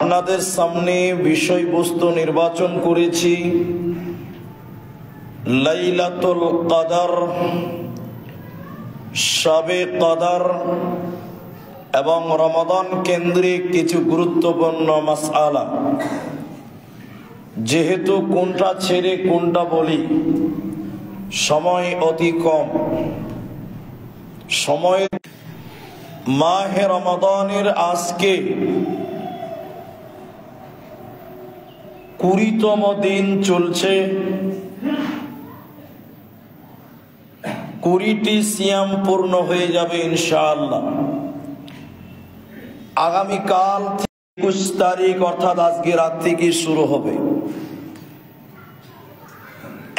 আপনাদের সামনে বিষয়বস্তু নির্বাচন করেছি লাইলাতুল কদর, শবে কদর এবং রমাদান কেন্দ্রিক কিছু গুরুত্বপূর্ণ মাসআলা। যেহেতু কোনটা ছেড়ে কোনটা বলি, সময় অতি কম। সময় মাহে রমাদানের আজকে 20তম দিন চলছে। 20টি সিয়াম পূর্ণ হয়ে যাবে ইনশাআল্লাহ। আগামীকাল 21 তারিখ অর্থাৎ আজকে রাত থেকে শুরু হবে।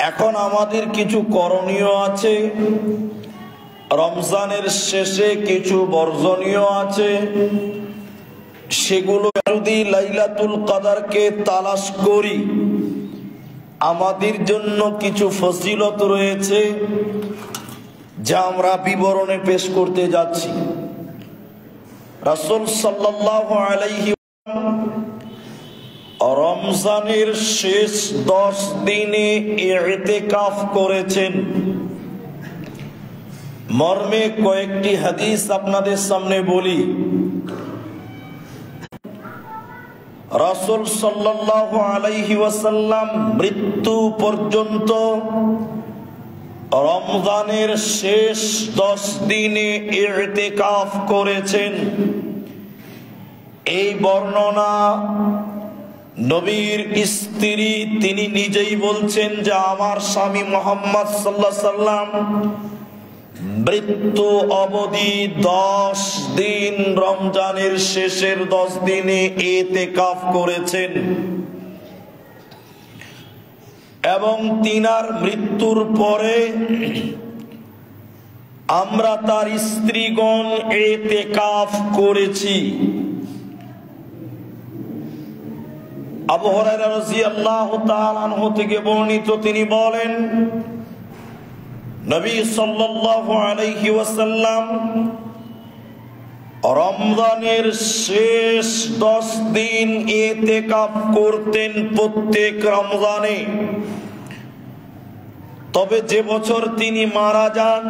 এখন আমাদের কিছু করণীয় আছে, রমজানের শেষে কিছু বর্জনীয় আছে। সেগুলো যদি লাইলাতুল কদরকে তালাশ করি, আমাদের জন্য কিছু ফজিলত রয়েছে যা আমরা বিবরণে পেশ করতে যাচ্ছি। রাসূল সাল্লাল্লাহু আলাইহি রমজানের শেষ 10 দিনে ইতিকাফ করেছেন। মর্মে কয়েকটি হাদিস আপনাদের সামনে বলি। রাসূল সাল্লাল্লাহু আলাইহি ওয়াসাল্লাম মৃত্যু পর্যন্ত রমজানের শেষ 10 দিনে ইতিকাফ করেছেন। এই বর্ণনা নবীর স্ত্রী তিনি নিজেই বলছেন যে আমার স্বামী মুহাম্মদ সাল্লাল্লাহু আলাইহি ওয়াসাল্লাম মৃত্যু অবধি 10 দিন রমজানের শেষের 10 দিনে ইতিকাফ করেছেন এবং তিনার মৃত্যুর পরে আমরা তার স্ত্রীগণ ইতিকাফ করেছি। আবু হুরায়রা রাদিয়াল্লাহু তাআলা আনহু থেকে বর্ণিত, তিনি বলেন নবী সাল্লাল্লাহু আলাইহি ওয়াসাল্লাম রমজানের শেষ 10 দিন ইতিকাফ করতেন প্রত্যেক রমজানে। তবে যে বছর তিনি মারা যান,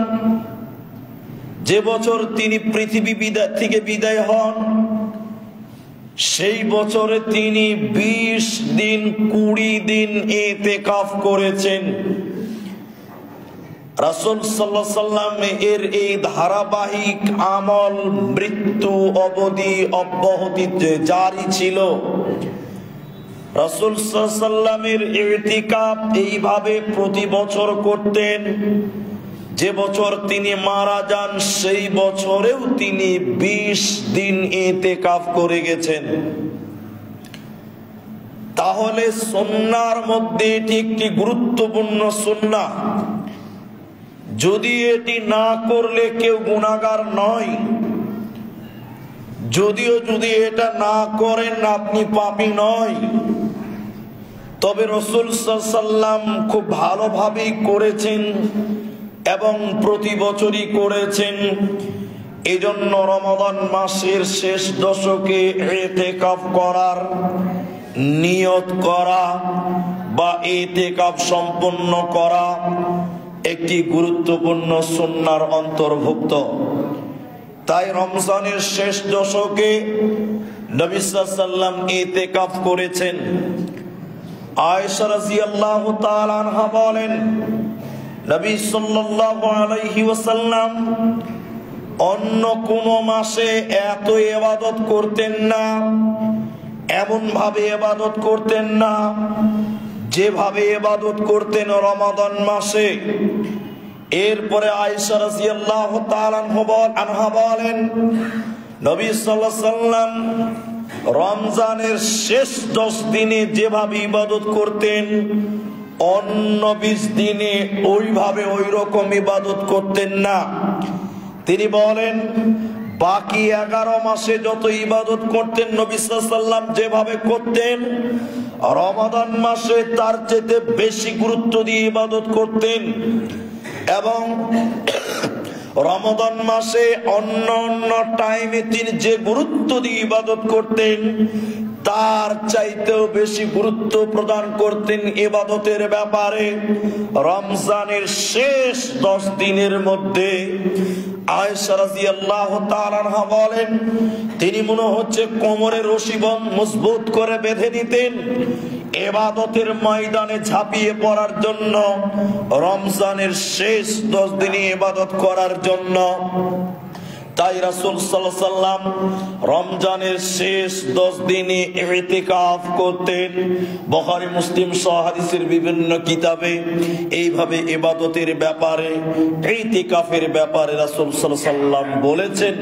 যে বছর তিনি পৃথিবী থেকে বিদায় হন, সেই বছরে তিনি 20 দিন 20 দিন ইতিকাফ করেছেন। রাসূল সাল্লাল্লাহু আলাইহি ওয়াসাল্লাম এর এই ধারাবাহিক আমল মৃত্যু অবধি অব্যাহতি জারি ছিল। রাসূল সাল্লাল্লাহু আলাইহি ওয়াসাল্লামের ইতিকাফ এইভাবে প্রতি বছর করতেন। যে বছর তিনি মারা যান সেই বছরেও তিনি 20 দিন ইতিকাফ করে গেছেন। তাহলে সুন্নাহর মধ্যে এটি একটি গুরুত্বপূর্ণ সুন্নাহ। যদি এটি না করলে কেউ গুনাহগার নয়, যদিও যদি এটা না করেন আপনি পাপী নয়। তবে রাসূল সাল্লাল্লাহু আলাইহি ওয়াসাল্লাম খুব ভালোভাবেই করেছেন এবং প্রতি বছরই করেছেন। এজন্য রমাদান মাসের শেষ দশকে ইতিকাফ করার নিয়ত করা বা ইতিকাফ সম্পন্ন করা একটি গুরুত্বপূর্ণ সুন্নাহর অন্তর্ভুক্ত। তাই রমজানের শেষ দশকে নবী সাল্লাল্লাহু আলাইহি ওয়াসাল্লাম ইতিকাফ করেছেন। আয়েশা রাদিয়াল্লাহু তাআলা আনহা বলেন, নবী সাল্লাল্লাহু আলাইহি ওয়াসাল্লাম অন্য কোন মাসে এত ইবাদত করতেন না, এমন ভাবে ইবাদত করতেন না যেভাবে ইবাদত করতেন রমাদান মাসে। এরপরে আয়েশা রাদিয়াল্লাহু তাআলা আনহা বলেন, নবী সাল্লাল্লাহু আলাইহি ওয়াসাল্লাম রমজানের শেষ 10 দিনে যেভাবে ইবাদত করতেন অন্য 20 দিনে ওইভাবে ওই রকম ইবাদত করতেন না। তিনি বলেন বাকি 11 মাসে যত ইবাদত করতেন নবী সাল্লাল্লাহু আলাইহি ওয়াসাল্লাম যেভাবে করতেন, রমাদান মাসে তার চেয়ে বেশি গুরুত্ব দিয়ে ইবাদত করতেন। এবং রমাদান মাসে অন্য অন্য টাইমে তিনি যে গুরুত্ব দিয়ে ইবাদত করতেন তার চাইতেও বেশি গুরুত্ব প্রদান করতেন ইবাদতের ব্যাপারে। রমজানের শেষ 10 দিনের মধ্যে আয়েশা রাদিয়াল্লাহু তাআলা আনহা বলেন, তিনি মনে হচ্ছে কোমরে রশিবন্ধ মজবুত করে বেঁধে দিতেন ইবাদতের ময়দানে ঝাঁপিয়ে পড়ার জন্য, রমজানের শেষ 10 দিনে ইবাদত করার জন্য। তাই রাসূল সাল্লাল্লাহু আলাইহি ওয়াসাল্লাম রমজানের শেষ 10 দিনে ইতিকাফ করতেন। বুখারী মুসলিম সহ হাদিসের বিভিন্ন কিতাবে এইভাবে ইবাদতের ব্যাপারে, ইতিকাফের ব্যাপারে রাসূল সাল্লাল্লাহু আলাইহি ওয়াসাল্লাম বলেছেন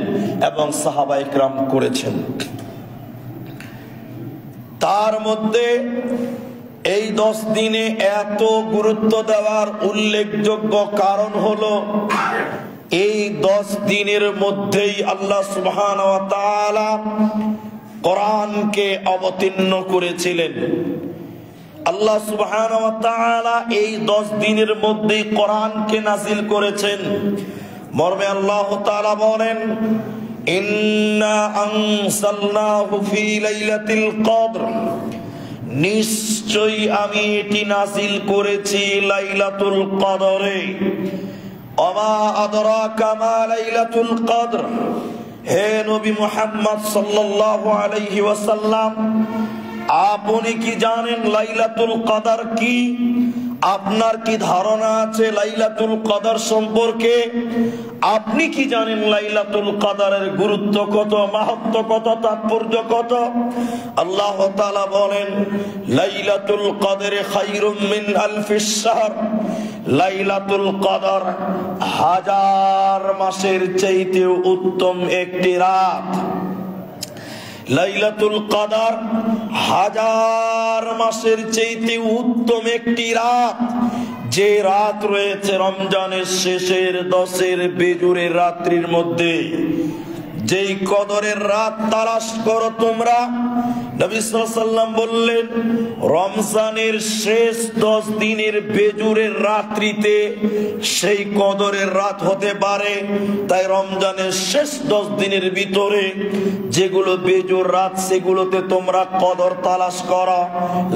এবং সাহাবায়ে কেরাম করেছেন। তার মধ্যে এই 10 দিনে এত গুরুত্ব দেওয়ার উল্লেখযোগ্য কারণ হলো এই 10 দিনের মধ্যেই আল্লাহ সুবহানাহু ওয়া তাআলা কোরআনকে অবতীর্ণ করেছিলেন। আল্লাহ সুবহানাহু ওয়া তাআলা এই 10 দিনের মধ্যেই কোরআনকে নাযিল করেছেন। মর্মে আল্লাহ তাআলা বলেন, ইন্না আনসালনাহু ফি লাইলাতিল কদর, নিশ্চয়ই আমি এটি নাযিল করেছি লাইলাতুল কদরে। ওমা আদরাকা মা লাইলাতুল কদর, হে নবী মুহাম্মদ সাল্লাল্লাহু আলাইহি ওয়াসাল্লাম, আপনি কি জানেন লাইলাতুল কদর কি? আপনার কি ধারণা আছে লাইলাতুল কদর সম্পর্কে? আপনি কি জানেন লাইলাতুল কদরের গুরুত্ব কত, মাহাত্ম্য কত, তাৎপর্য কত? আল্লাহ তাআলা বলেন, লাইলাতুল কদরে খায়রুম মিন আলফিশ শাহর, লাইলাতুল কদর 1000 মাসের চাইতেও উত্তম একটি রাত। লাইলাতুল কদর 1000 মাসের চাইতে উত্তম একটি রাত। যে রাত রয়েছে রমজানের শেষের 10 বেজুরের রাত্রির মধ্যে, যেই কদরের রাত তালাশ করো তোমরা। নবী সাল্লাল্লাহু আলাইহি ওয়াসাল্লাম বললেন, রমজানের শেষ 10 দিনের বেজুরের রাত্রিতে সেই কদরের রাত হতে পারে। তাই রমজানের শেষ 10 দিনের ভিতরে যেগুলো বেজুর রাত, সেগুলোতে তোমরা কদর তালাশ করো,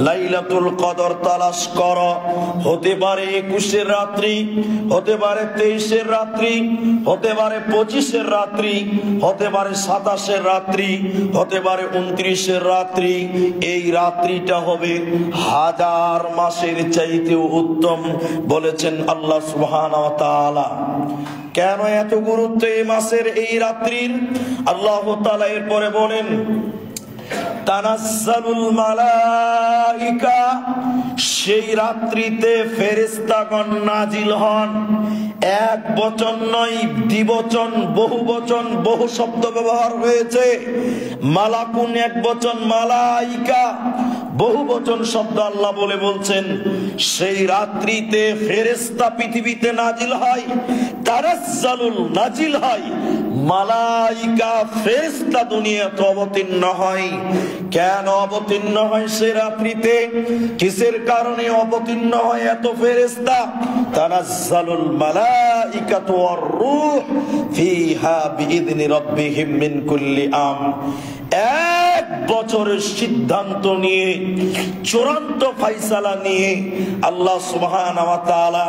লাইলাতুল কদর তালাশ করো। হতে পারে 21-এর রাত্রি, হতে পারে 23-এর রাত্রি, হতে পারে 25-এর রাত্রি, হতে পারে 27-এর রাত্রি, হতে পারে 29-এর রাত্রি। এই রাত্রিটা হবে 1000 মাসের চাইতেও উত্তম বলেছেন আল্লাহ সুবহানাহু ওয়া তাআলা। কেন এত গুরুত্ব এই মাসের, এই রাত্রির? আল্লাহ তাআলা এরপরে বলেন, তানাজ্জালুল মালাইকা, সেই রাত্রিতে ফেরেশতাগণ নাজিল হন। এক বচন নয়, দ্বিবচন, বহু বচন, বহু শব্দ ব্যবহার হয়েছে। মালাকুন এক বচন, মালাইকা বহু বচন শব্দ আল্লাহ বলে বলছেন, সেই রাত্রিতে ফেরেশতা পৃথিবীতে নাজিল হয়। তানাজ্জালুল, নাজিল হয়। মালাইকা, ফেরেশতা দুনিয়াতে অবতীর্ণ হয়। কেন অবতীর্ণ হয় সে রাত্রিতে? কিসের কারণে অবতীর্ণ হয় এত ফেরেশতা? তানাজ্জালুল মালাইকাতু ওয়ার রূহ ফিহা বিইذনি রাব্বিহিম মিন কুল্লি আম। এক বছরের সিদ্ধান্ত নিয়ে, চূড়ান্ত ফয়সালা নিয়ে আল্লাহ সুবহানাহু ওয়া তাআলা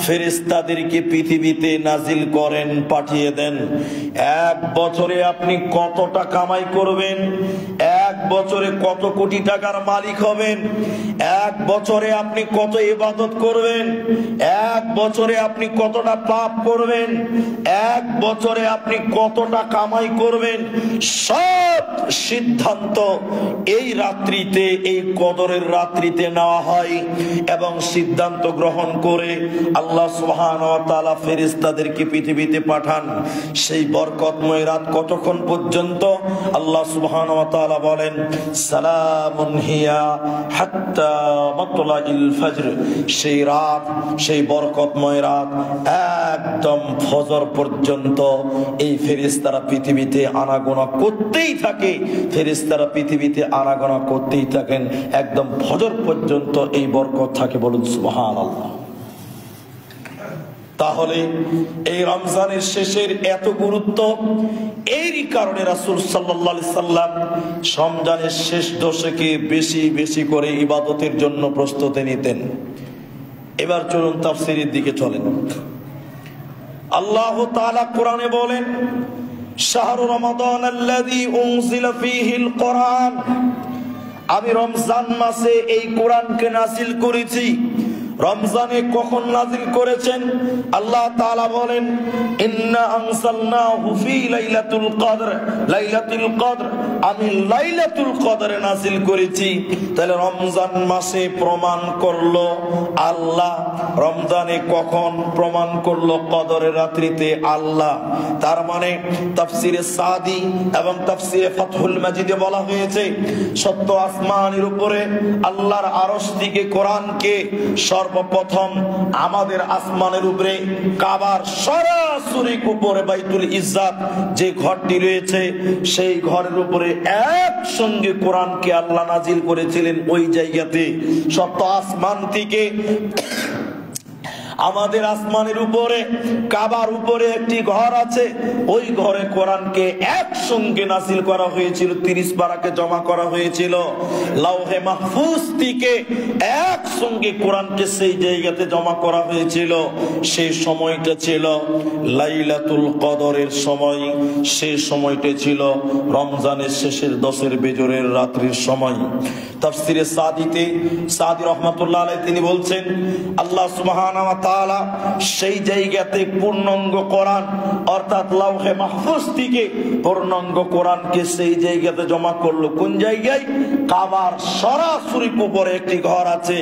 ফেরেশতাদেরকে পৃথিবীতে নাজিল করেন, পাঠিয়ে দেন। এক বছরে আপনি কতটা কামাই করবেন, এক বছরে কত কোটি টাকার মালিক হবেন, এক বছরে আপনি কত ইবাদত করবেন, এক বছরে আপনি কতটা পাপ করবেন, এক বছরে আপনি কতটা কামাই করবেন, সব সিদ্ধান্ত এই রাত্রিতে, এই কদরের রাত্রিতে নেওয়া হয়। এবং সিদ্ধান্ত গ্রহণ করে আল্লাহ সুবহানাহু ওয়া তাআলা ফেরেশতাদেরকে পৃথিবীতে পাঠান। সেই বরকতময় রাত কতক্ষণ পর্যন্ত? আল্লাহ সুবহানাহু ওয়া তাআলা বলেন, সালামুন হিয়া হাত্তা মাতলাইল ফজর। সেই রাত, সেই বরকতময় রাত একদম ফজর পর্যন্ত এই ফেরেশতারা পৃথিবীতে আনাগোনা করতেই থাকে। ফেরেশতারা পৃথিবীতে আনাগোনা করতেই থাকেন, একদম ফজর পর্যন্ত এই বরকত থাকে। বলুন সুবহানাল্লাহ। তাহলে এই রমজানের শেষের এত গুরুত্ব, এরই কারণে রাসূল সাল্লাল্লাহু আলাইহি সাল্লাম রমজানের শেষ দশকে বেশি বেশি করে ইবাদতের জন্য প্রস্তুতি নিতেন। এবার চলুন তাফসীরের দিকে চলেন। আল্লাহ তাআলা কোরআনে বলেন, শাহরু রমাদান আল্লাযী উনজিলা ফীহিল কোরআন, আমি রমজান মাসে এই কোরআনকে নাযিল করেছি। রমজানে কখন নাযিল করেছেন? আল্লাহ তাআলা বলেন, ইন্না আনসালনাহু ফি লাইলাতুল কদর, লাইলাতুল কদর, আমি লাইলাতুল কদরে নাযিল করেছি। তাহলে রমজান মাসে প্রমাণ করলো আল্লাহ, রমজানে কখন প্রমাণ করলো? কদরের রাত্রিতে আল্লাহ। তার মানে তাফসিরে সাদি এবং তাফসিরে ফাতহুল মাজিদে বলা হয়েছে, সত্য আসমানের উপরে আল্লাহর আরশ থেকে কোরআনকে সর্বপ্রথম আমাদের আসমানের উপরে কাবার সরাসরি উপরে বাইতুল ইজ্জাত যে ঘরটি রয়েছে সেই ঘরের উপরে একসঙ্গে কোরআনকে আল্লাহ নাজিল করেছিলেন। ওই জায়গাতে সপ্ত আসমান থেকে আমাদের আসমানের উপরে কাবার উপরে একটি ঘর আছে, ওই ঘরে কোরআনকে একসঙ্গে নাযিল করা হয়েছিল, 30 পারাকে জমা করা হয়েছিল। লাউহে মাহফুজ থেকে একসঙ্গে কোরআনকে সেই জায়গাতে জমা করা হয়েছিল। সেই সময়টা ছিল লাইলাতুল কদরের সময়, সেই সময়টা ছিল রমজানের শেষের 10 বেজরের রাত্রির সময়। তাফসিরে সাদিতে সাদি রহমাতুল্লাহ আলাইহি তিনি বলছেন, আল্লাহ সুবহানাহু ওয়া তাআলা সেই জায়গাতে পূর্ণাঙ্গ কোরআন অর্থাৎ লাউহে মাহফুজ থেকে পূর্ণাঙ্গ কোরআনকে সেই জায়গাতে জমা করলো। কোন জায়গায়? কাবার সরাসরি উপরে একটি ঘর আছে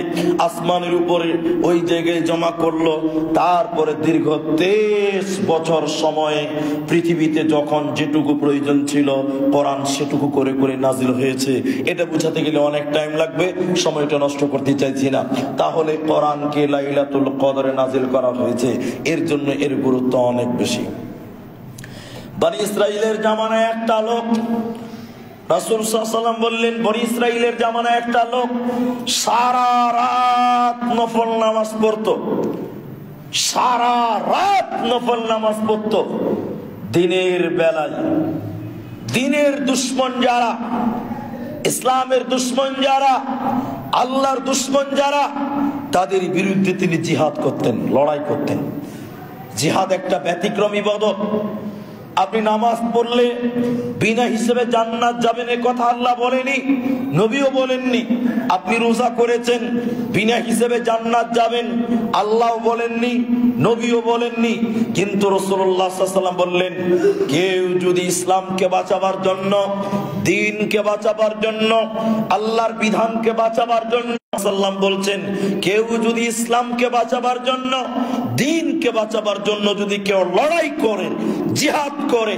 আসমানের উপরে, ওই জায়গায় জমা করলো। তারপরে দীর্ঘ 23 বছর সময়ে পৃথিবীতে যখন যেটুকু প্রয়োজন ছিল কোরআন সেটুকু করে করে নাজিল হয়েছে। এটা বুঝাতে গেলে অনেক টাইম লাগবে, সময়টা নষ্ট করতে চাইছি না। তাহলে কোরআনকে লাইলাতুল কদরে নাজিল করা হয়েছে, এর জন্য এর গুরুত্ব অনেক বেশি। বনি ইসরাইলের জামানায় একটা লোক, রাসূল সাল্লাল্লাহু আলাইহি ওয়াসাল্লাম বললেন, বনি ইসরাইলের জামানায় একটা লোক সারা রাত নফল নামাজ পড়তো, সারা রাত নফল নামাজ পড়তো। দিনের বেলায় দিনের দুশমন যারা, ইসলামের দুশমন যারা, আল্লাহর দুশমন যারা, তাদের বিরুদ্ধে তিনি জিহাদ করতেন, লড়াই করতেন। জিহাদ একটা ব্যতিক্রম ইবাদত। আপনি নামাজ পড়লে বিনা হিসেবে জান্নাত যাবেন এ কথা আল্লাহ বলেনি, নবীও বলেননি। আপনি রোজা করেছেন, বিনা হিসেবে জান্নাত যাবেন আল্লাহ বলেননি, নবীও বলেননি। কিন্তু রাসূলুল্লাহ সাল্লাল্লাহু আলাইহি ওয়াসাল্লাম বললেন, কেউ যদি ইসলামকে বাঁচাবার জন্য, দ্বীনকে বাঁচাবার জন্য, আল্লাহর বিধানকে বাঁচাবার জন্য, সাল্লাম বলছেন, কেউ যদি ইসলামকে বাঁচাবার জন্য, দ্বীনকে বাঁচাবার জন্য যদি কেউ লড়াই করে, জিহাদ করে,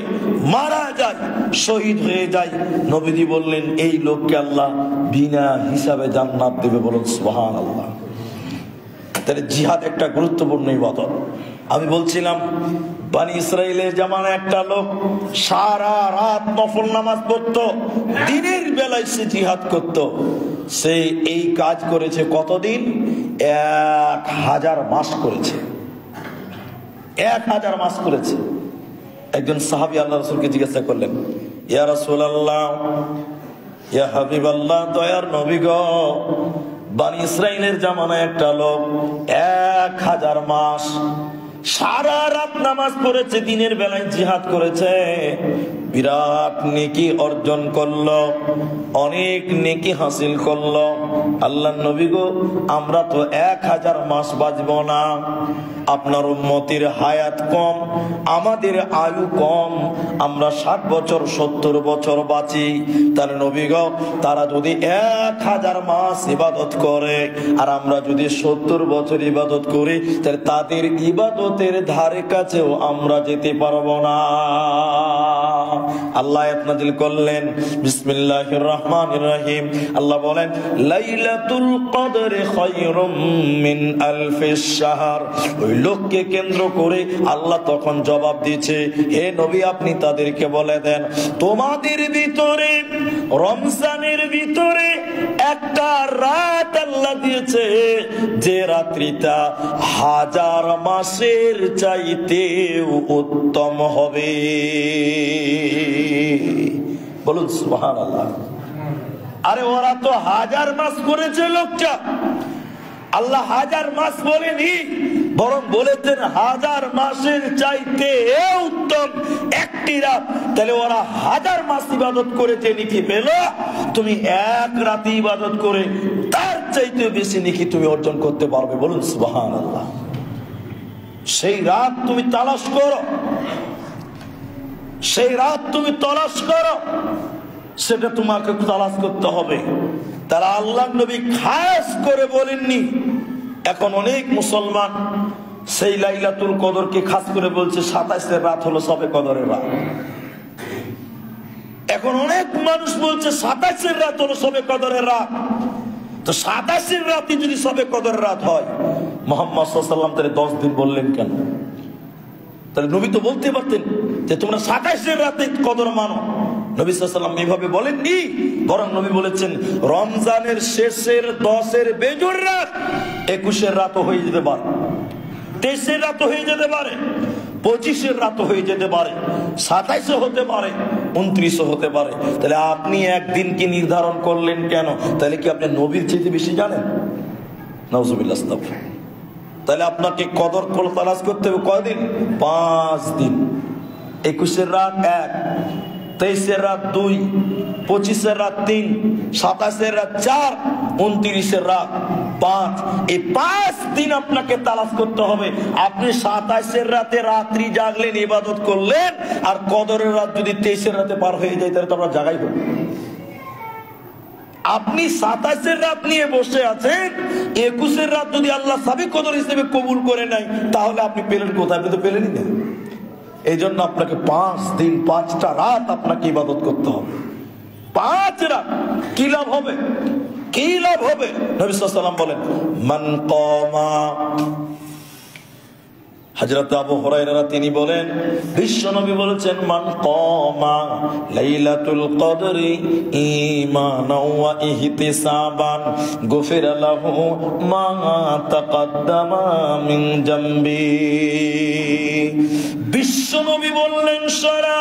মারা যায়, শহীদ হয়ে যায়, নবীজি বললেন এই লোককে আল্লাহ বিনা হিসাবে জান্নাত দেবে। বলুন সুবহানাল্লাহ। তাহলে জিহাদ একটা গুরুত্বপূর্ণ ইবাদত। আমি বলছিলাম বনি ইসরাইলের জামানায় একটা লোক সারা রাত নফল নামাজ পড়তো, দিনের বেলায় সে জিহাদ করত। সে এই কাজ করেছে কতদিন? 1000 মাস করেছে। 1000 মাস করেছে। একজন সাহাবী আল্লাহ রাসূলকে জিজ্ঞাসা করলেন, ইয়া রাসূলুল্লাহ, ইয়া হাবিবাল্লাহ, দয়ার নবী গো, বনি ইসরাইলের জামানায় একটা লোক 1000 মাস সারা রাত নামাজ পড়েছে, দিনের বেলায় জিহাদ করেছে, বিরাট নেকি অর্জন করলো, অনেক নেকি হাসিল করলো। আল্লাহর নবী গো, আমরা তো 1000 মাস বাঁচবো না, আপনার উম্মতের হায়াত কম, আমাদের আয়ু কম, আমরা 60 বছর 70 বছর বাঁচি। তার নবী গো, তারা যদি 1000 মাস ইবাদত করে আর আমরা যদি 70 বছর ইবাদত করি, তাহলে তাদের ইবাদতের ধারে কাছেও আমরা যেতে পারবো না। আল্লাহ আয়াত নাযিল করলেন, বিসমিল্লাহির রহমানির রহিম। আল্লাহ বলেন, লাইলাতুল কদরে খায়রুম মিন আলফিশ শাহর। ওই লোককে কেন্দ্র করে আল্লাহ তখন জবাব দিয়েছে, হে নবী, আপনি তাদেরকে বলে দেন, তোমাদের ভিতরে রমজানের ভিতরে একটা রাত আল্লাহ দিয়েছে যে রাত্রিটা 1000 মাসের চাইতেও উত্তম হবে। বলুন সুবহানাল্লাহ। আরে ওরা তো 1000 মাস করেছে লোকটা, আল্লাহ 1000 মাস বলেনি, বরং বলেছেন 1000 মাসের চাইতে উত্তম একটি রাত। তাহলে ওরা 1000 মাস ইবাদত করেছে, নেকি পেল, তুমি এক রাতে ইবাদত করে তার চাইতে বেশি নেকি তুমি অর্জন করতে পারবে। বলুন সুবহানাল্লাহ। সেই রাত তুমি তালাশ করো, সেই রাত তুমি তালাশ করো, সেটা তোমাকে তালাশ করতে হবে। তারা আল্লাহ নবী খাস করে বলেননি। এখন অনেক মুসলমান সেই লাইলাতুল কদরকে খাস করে বলছে 27 রাত হলো সবে কদরের রাত। এখন অনেক মানুষ বলছে 27 রাত হলো সবে কদরের রাত। তো 27 রাতে যদি সবে কদরের রাত হয়, মুহাম্মদ সাল্লাল্লাহু আলাইহি ওয়াসাল্লাম তাহলে 10 দিন বললেন কেন? তাহলে নবী তো বলতে পারতেন যে তোমরা 27 রাতে কদর মানো। নবী সাল্লাল্লাহু আলাইহি ওয়াসাল্লাম এইভাবে বলেননি, বরং নবী বলেছেন রমজানের শেষের 10-এর বেজোড় রাত, 21-এর রাতও হয়ে যেতে পারে, 23-এর রাতও হয়ে যেতে পারে, 25-এর রাতও হয়ে যেতে পারে, 27-ও হতে পারে, 29-ও হতে পারে। তাহলে আপনি একদিন কি নির্ধারণ করলেন কেন? তাহলে কি আপনি নবীর চেয়ে বেশি জানেন? নাউজুবিল্লাহ। তাহলে আপনাকে কদর তালাশ করতে হবে কয়দিন? 5 দিন। 21-এর রাত 1, 23-এর রাত 2, 25-এর রাত 3, 27-এর রাত 4, 29-এর রাত 5। এই 5 দিন আপনাকে তালাশ করতে হবে। আপনি 27-এর রাতে রাত্রি জাগলেন, ইবাদত করলেন, আর কদরের রাত যদি 23-এর রাতে পার হয়ে যায় তাহলে তো আপনার জাগাই হবে। আপনি 27-এর রাত নিয়ে বসে আছেন, 21-এর রাত যদি আল্লাহ সাবে কদর হিসেবে কবুল করে নাই, তাহলে আপনি পেলেন কোথায়? আপনি তো পেলেনই না। এই জন্য আপনাকে 5 দিন 5টা রাত আপনাকে ইবাদত করতে হবে। 5 রাত কি লাভ হবে? কি লাভ হবে? নবী সাল্লাল্লাহু আলাইহি ওয়াসাল্লাম বলেন মান কামা, হযরত আবু হুরায়রা তিনি বলেন, বিশ্ব নবী বলেছেন মান কামা লাইলাতুল কদরি ঈমানাও ওয়া ইহতিসাবান গুফিরা লাহু মা তাকাদ্দামা মিন জামবি। বিশ্ব নবী বললেন সারা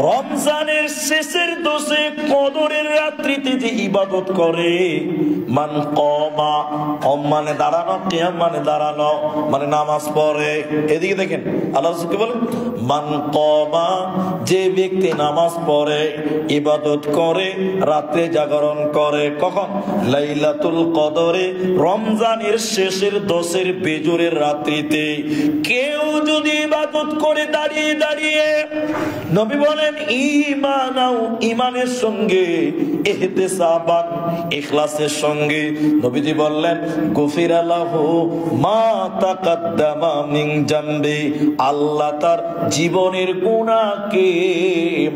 রমজানের শেষের 10-এ কদরের রাত্রিতে যে ইবাদত করে, মান কামা, কম মানে দাঁড়ানো, কিয়াম মানে দাঁড়ানো, মানে নামাজ পড়ে। এদিকে দেখেন আল্লাহ কি বলেন, মান কামা, যে ব্যক্তি নামাজ পড়ে, ইবাদত করে, রাতে জাগরণ করে, কখন? লাইলাতুল কদরে, রমজানের শেষের 10-এর বেজোরের রাত্রিতে। কেউ যদি ইবাদত করে দাঁড়িয়ে দাঁড়িয়ে, নবী বলেন ঈমানাও, ঈমানের সঙ্গে, ইহতিসাবান, ইখলাসের সঙ্গে, নবীজি বললেন গুফিরা লাহু মা তাকাদ্দামা মিন জামবি, আল্লাহ তার জীবনের গুনাহকে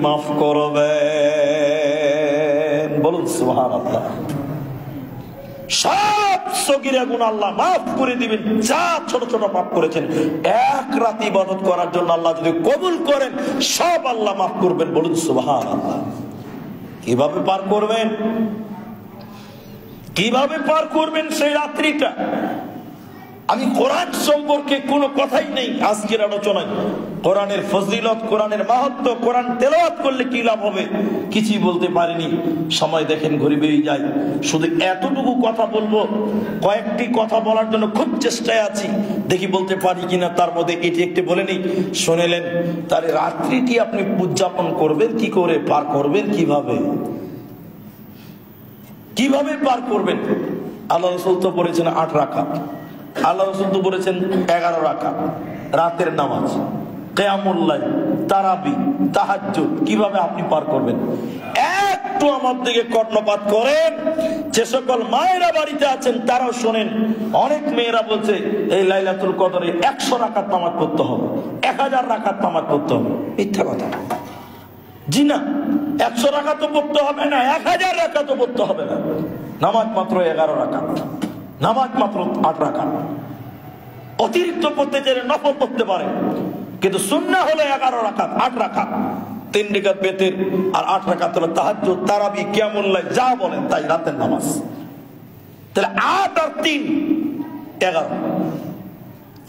মাফ করবেন। বলুন সুবহানাল্লাহ। সব সগীরা গুনাহ আল্লাহ মাফ করে দিবেন, যা ছোট ছোট পাপ করেছেন। এক রাত ইবাদত করার জন্য আল্লাহ যদি কবুল করেন, সব আল্লাহ মাফ করবেন। বলুন সুবহানাল্লাহ। কিভাবে পার করবেন? কিভাবে পার করবেন সেই রাত্রিটা? আমি কোরআন সম্পর্কে কোনো কথাই নেই আজকের আলোচনায়। কোরআনের ফজিলত, কোরআনের মাহাত্ম্য, কোরআন তেলাওয়াত করলে কি লাভ হবে কিছুই বলতে পারিনি। সময় দেখেন ঘুরে বেরিয়ে যায়। শুধু এতটুকু কথা বলবো, কয়েকটি কথা বলার জন্য খুব চেষ্টায় আছি, দেখি বলতে পারি কিনা। তার মধ্যে এটি একটি বলে নিই, শুনেলেন। তার রাত্রিটি আপনি উদযাপন করবেন কি করে, পার করবেন কিভাবে, কিভাবে পার করবেন? আল্লাহ রাসূল তো বলেছেন 8 রাকাত, আল্লাহ রাসূল তো বলেছেন 11 রাকাত রাতের নামাজ, কিয়ামুল লাইল, তারাবি, তাহাজ্জুদ। কিভাবে আপনি পার করবেন একটু আমার দিকে কর্ণপাত করেন। যে সকল মায়েরা বাড়িতে আছেন তারাও শোনেন। অনেক মেয়েরা বলছে এই লাইলাতুল কদরে 100 রাকাত নামাজ পড়তে হবে, 1000 রাকাত নামাজ পড়তে হবে। মিথ্যা কথা। জি না, 100 রাকাতও পড়তে হবে না, 1000 রাকাতও পড়তে হবে না। নামাজ মাত্র 11 রাকাত, নামাজ মাত্র 8 রাকাত। অতিরিক্ত পড়তে চাইলে নফল পড়তে পারে, কিন্তু সুন্নাহ হলো 11 রাকাত, 8 রাকাত। 3 রাকাত বেতের আর 8 রাকাত হলো তাহাজ্জুদ, তারাবি, কিয়ামুল লাইল, যা বলেন তাই রাতের নামাজ। তাহলে 8 আর 3 11।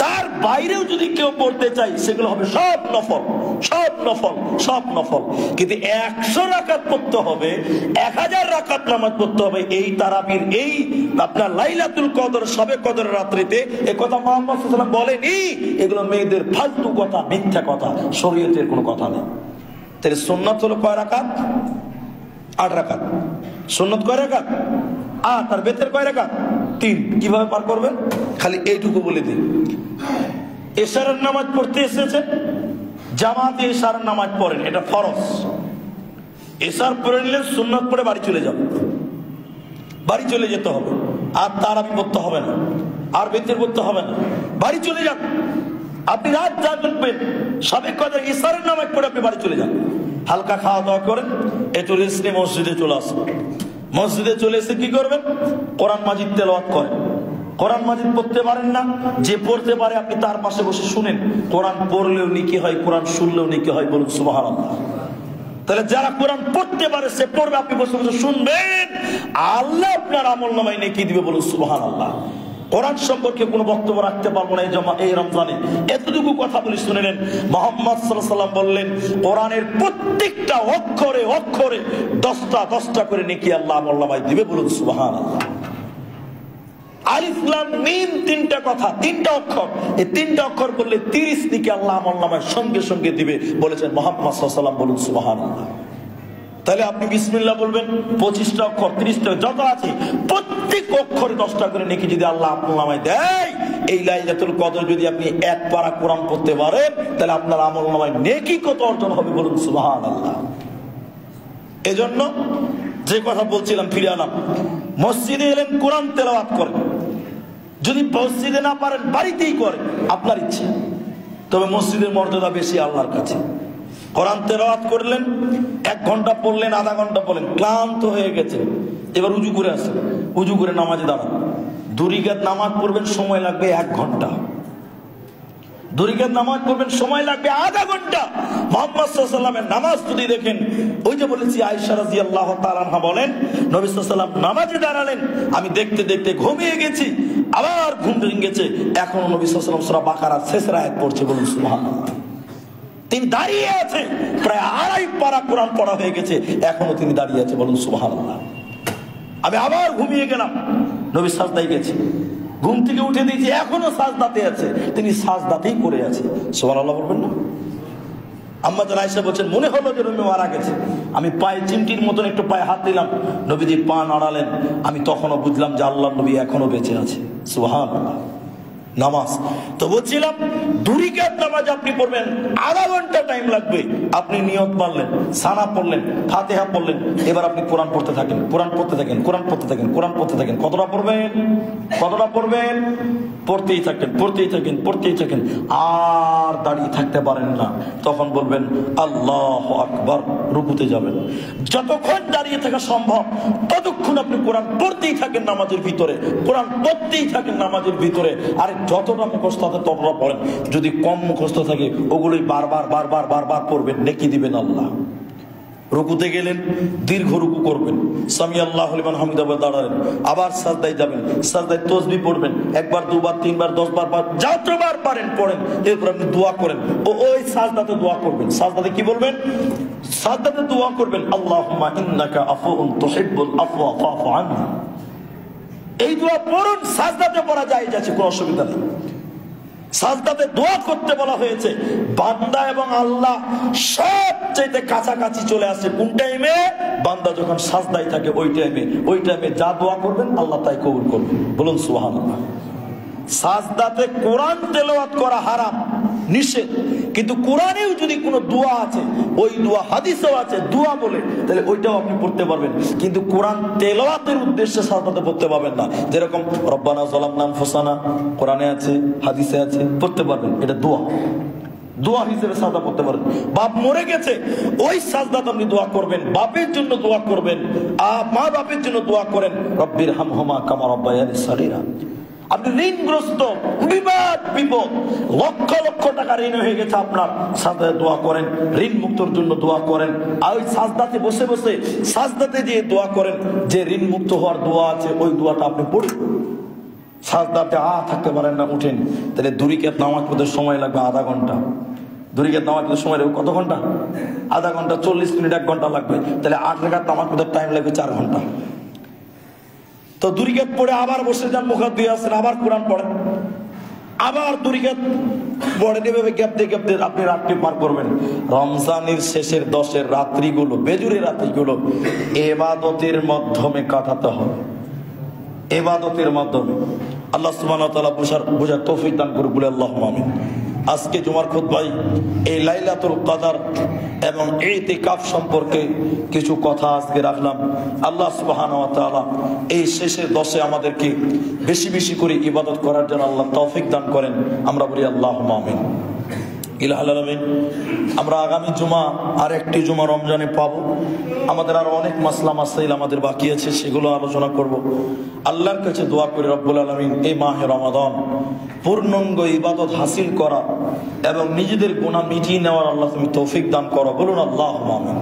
তার বাইরেও যদি কেউ পড়তে চাই সেগুলো হবে সব নফল, সব নফল, সব নফল। কিন্তু 100 রাকাত পড়তে হবে, 1000 রাকাত নামাজ পড়তে হবে এই তারাবির, এই আপনার লাইলাতুল কদর, শবে কদরের রাত্রিতে। এ কথা মুহাম্মদ সাল্লাল্লাহু আলাইহি ওয়াসাল্লাম বলেনি। এগুলো মেয়েদের ফালতু কথা, মিথ্যা কথা, শরীয়তের কোনো কথা নেই। তাহলে সুন্নাত হলো কয় রাকাত? 8 রাকাত। সুন্নাত কয় রাকাত? 8। আর বেতের কয় রাকাত? 3। কিভাবে পার করবেন? খালি এইটুকু বলে দিন। এশারের নামাজ পড়তে এসেছে, জামাতে এশারের নামাজ পড়েন, এটা ফরজ। এশার পড়ে নিলেন, সুন্নাত পড়ে বাড়ি চলে যাবেন, বাড়ি চলে যেতে হবে। আর তারাবি পড়তে হবে না, আর বেতের পড়তে হবে না, বাড়ি চলে যান। আপনি রাত জাগবেন, সবে কদর এশারের নামাজ পড়ে আপনি বাড়ি চলে যান। হালকা খাওয়া দাওয়া করেন, একটু রেস্ট নিয়ে মসজিদে চলে আসুন। মসজিদে চলে এসে কি করবেন? কোরআন মাজিদ তেলাওয়াত করেন। কোরআন মাজিদ পড়তে পারেন না, যে পড়তে পারে আপনি তার পাশে বসে শুনেন। কোরআন পড়লেও নেকি হয়, কোরআন শুনলেও নেকি হয়, বলুন সুবহানাল্লাহ। তাহলে যারা কোরআন পড়তে পারে সে পড়বে, আপনি বসে বসে শুনবেন, আল্লাহ আপনার আমলনামায় নেকি দিবে, বলুন সুবহানাল্লাহ। কোরআন সম্পর্কে কোনো বক্তব্য রাখতে পারবো না এই রমজানে, এতটুকু কথা বলি শুনে নেন। মুহাম্মদ সাল্লাল্লাহু আলাইহি ওয়াসাল্লাম বললেন, কোরআনের প্রত্যেকটা অক্ষরে অক্ষরে 10টা করে নেকি আল্লাহ আমলনামায় দিবে, বলুন সুবহানাল্লাহ। আলিফ লাম মিম 3টা কথা, 3টা অক্ষর। এই 3টা অক্ষর বললে 30 নেকি আল্লাহ আমলনামায় সঙ্গে সঙ্গে দিবে, বলেছেন মুহাম্মদ সাল্লাল্লাহু আলাইহি ওয়াসাল্লাম, বলুন সুবহানাল্লাহ। তাহলে আপনি বিসমিল্লাহ বলবেন, 25টা অক্ষর, 30টা যত আছে প্রত্যেক অক্ষরে 10টা করে নেকি যদি আল্লাহ আমলনামায় দেয়, এই লাইলাতুল কদর যদি আপনি এক পারা কোরআন পড়তে পারেন, তাহলে আপনার আমলনামায় নেকি কত অর্জন হবে, বলুন সুবহানাল্লাহ। এজন্য যে কথা বলছিলাম ফিরে আলাম, মসজিদে এলেন কোরআন তেলাওয়াত করেন। যদি মসজিদে না পারেন বাড়িতেই করেন, আপনার ইচ্ছে। তবে মসজিদের মর্যাদা বেশি আল্লাহর কাছে। কোরআন তেলাওয়াত করলেন, 1 ঘন্টা পড়লেন, আধা ঘন্টা পড়লেন, ক্লান্ত হয়ে গেছে, এবার উজু করে আসেন, উজু করে নামাজে দাঁড়ান। 2 রাকাত নামাজ পড়বেন, সময় লাগবে 1 ঘন্টা। 2 রাকাত নামাজ পড়বেন, সময় লাগবে আধা ঘন্টা। মুহাম্মদ সাল্লাল্লাহু আলাইহি ওয়াসাল্লামের নামাজ যদি দেখেন, ওই যে বলেছি আয়েশা রাদিয়াল্লাহু তাআলা আনহা বলেন, নবী সাল্লাল্লাহু আলাইহি ওয়াসাল্লাম নামাজে দাঁড়ালেন, আমি দেখতে দেখতে ঘুমিয়ে গেছি, আবার ঘুম ভেঙে গেছে, এখন নবী সাল্লাল্লাহু আলাইহি ওয়াসাল্লাম সূরা বাকারার শেষের আয়াত পড়ছে, বলুন সুবহানাল্লাহ। তিনি দাঁড়িয়ে আছে, প্রায় 2.5 পারা কোরআন পড়া হয়ে গেছে, এখনো তিনি দাঁড়িয়ে আছে, বলুন সুবহানাল্লাহ। আমি আবার ঘুমিয়ে গেলাম, নবী সাজদায় গেছে, ঘুম থেকে উঠে দিয়েছি, এখনো সাজদাতে আছে, তিনি সাজদাতেই পড়ে আছে, সুবহানাল্লাহ বলবেন না? আম্মা জান আয়েশা বলছেন, মনে হলো যে নবী মারা গেছে, আমি পায়ে চিমটির মতন একটু পায়ে হাত দিলাম, নবীজি পা নাড়ালেন, আমি তখনও বুঝলাম যে আল্লাহর নবী এখনো বেঁচে আছে, সুবহানাল্লাহ। নামাজ তো বলছিলাম, 2 রাকাত নামাজ আপনি পড়বেন, আধা ঘন্টা টাইম লাগবে। আপনি নিয়ত মানলেন, সানা পড়লেন, ফাতিহা পড়লেন, এবার আপনি কোরআন পড়তে থাকেন, কোরআন পড়তে থাকেন, কোরআন পড়তে থাকেন, কোরআন পড়তে থাকেন। কতটা পড়বেন? কতটা পড়বেন? পড়তেই থাকেন, পড়তেই থাকেন, পড়তেই থাকেন। আর দাঁড়িয়ে থাকতে পারেন না, তখন বলবেন আল্লাহু আকবার, রুকুতে যাবেন। যতক্ষণ দাঁড়িয়ে থাকা সম্ভব ততক্ষণ আপনি কোরআন পড়তেই থাকেন নামাজের ভিতরে, কোরআন পড়তেই থাকেন নামাজের ভিতরে। আর যতটা মুখস্থ থাকে ততটা পড়েন, যদি কম মুখস্থ থাকে ওগুলোই বারবার বারবার বারবার পড়বেন, নেকি দিবেন আল্লাহ। রুকুতে গেলেন, দীর্ঘ রুকু করবেন, সামি আল্লাহু লিমান হামিদা বলে দাঁড়ালেন, আবার সাজদায় যাবেন, সাজদায় তাসবিহ পড়বেন, 1 বার 2 বার 3 বার 10 বার যতবার পারেন পড়েন। এরপর আপনি দোয়া করেন, ওই সাজদাতে দোয়া করবেন। সাজদাতে কি বলবেন? সাজদাতে দোয়া করবেন, আল্লাহুম্মা ইন্নাকা আফুউন তুহিব্বুল আফওয়া ফাফু আননি। এই দোয়া পড়ুন, সাজদাতে পড়া যায়, যাচ্ছে কোনো অসুবিধা নেই। সাজদাতে দোয়া করতে বলা হয়েছে, বান্দা এবং আল্লাহ সবচেয়ে কাছাকাছি চলে আসে কোন টাইমে? বান্দা যখন সাজদায় থাকে, ওই টাইমে যা দোয়া করবেন আল্লাহ তাই কবুল করবেন, বলুন সুবহানাল্লাহ। সাজদাতে কোরআন তেলাওয়াত করা হারাম, নিষেধ, কিন্তু কোরআনেও যদি কোনো দোয়া আছে, ওই দোয়া হাদিসেও আছে দোয়া বলে, তাহলে ওইটাও আপনি পড়তে পারবেন, কিন্তু কোরআন তেলাওয়াতের উদ্দেশ্যে সাজদাতে পড়তে পারবেন না। যেরকম রব্বানা যালামনা আনফুসানা কোরআনে আছে, হাদিসে আছে, পড়তে পারবেন, এটা দোয়া, দোয়া হিসেবে সাজদা করতে পারেন। বাপ মরে গেছে, ওই সাজদাতে আপনি দোয়া করবেন, বাপের জন্য দোয়া করবেন, মা বাপের জন্য দোয়া করেন, রব্বির হামহুমা কামা রাব্বায়ানি সাগীরা। আপনি ঋণগ্রস্ত, বিবাদ বিপদ, লক্ষ লক্ষ টাকা ঋণ হয়ে গেছে আপনার, সাজদাতে দোয়া করেন, ঋণ মুক্তর জন্য দোয়া করেন। আর ওই সাজদাতে বসে বসে সাজদাতে দিয়ে দোয়া করেন, যে ঋণ মুক্ত হওয়ার দোয়া আছে ওই দোয়াটা আপনি পড়ুন। সাজদাতে থাকতে পারেন না, উঠেন, তাহলে দুই রাকাত নামাজ পড়তে সময় লাগবে আধা ঘন্টা। দুই রাকাত নামাজ পড়তে সময় লাগবে কত ঘন্টা? আধা ঘন্টা, 40 মিনিট 1 ঘন্টা লাগবে, তাহলে 8 রাকাত নামাজ পড়তে টাইম লাগবে 4 ঘন্টা। তো দুই রাকাত পড়ে আবার বসে যান, মুখ হাত ধুয়ে আসেন, আবার কোরআন পড়েন, আবার দুই রাকাত পড়ে এভাবে গ্যাপতে গ্যাপতে আপনি রাতটি পার করবেন। রমজানের শেষের 10 রাত্রিগুলো, বেজুরের রাত্রিগুলো ইবাদতের মাধ্যমে কাটাতে হবে, ইবাদতের মাধ্যমে। আল্লাহ সুবহানাহু ওয়া তাআলা বুঝার তৌফিক দান করুন, বলে আল্লাহুম্মা আমিন। আজকে জুমার খুতবায় এই লাইলাতুল কদর এবং ইতিকাফ সম্পর্কে কিছু কথা আজকে রাখলাম। আল্লাহ সুবহানাহু ওয়া তাআলা এই শেষের 10 আমাদেরকে বেশি বেশি করে ইবাদত করার জন্য আল্লাহ তৌফিক দান করেন, আমরা বলি আল্লাহুম্মা আমিন। ইলাহুল আলামিন। আমরা আগামী জুমা আর একটি জুমা রমজানে পাবো। আমাদের আরো অনেক মাসলা মাসাইল আমাদের বাকি আছে, সেগুলো আলোচনা করব। আল্লাহর কাছে দোয়া করি রব্বুল আলামিন এই মাহে রমাদান পূর্ণাঙ্গ ইবাদত হাসিল করা এবং নিজেদের গুনাহ মিটিয়ে নেওয়ার আল্লাহ তুমি তৌফিক দান করো, বলুন আল্লাহুম্মা আমিন।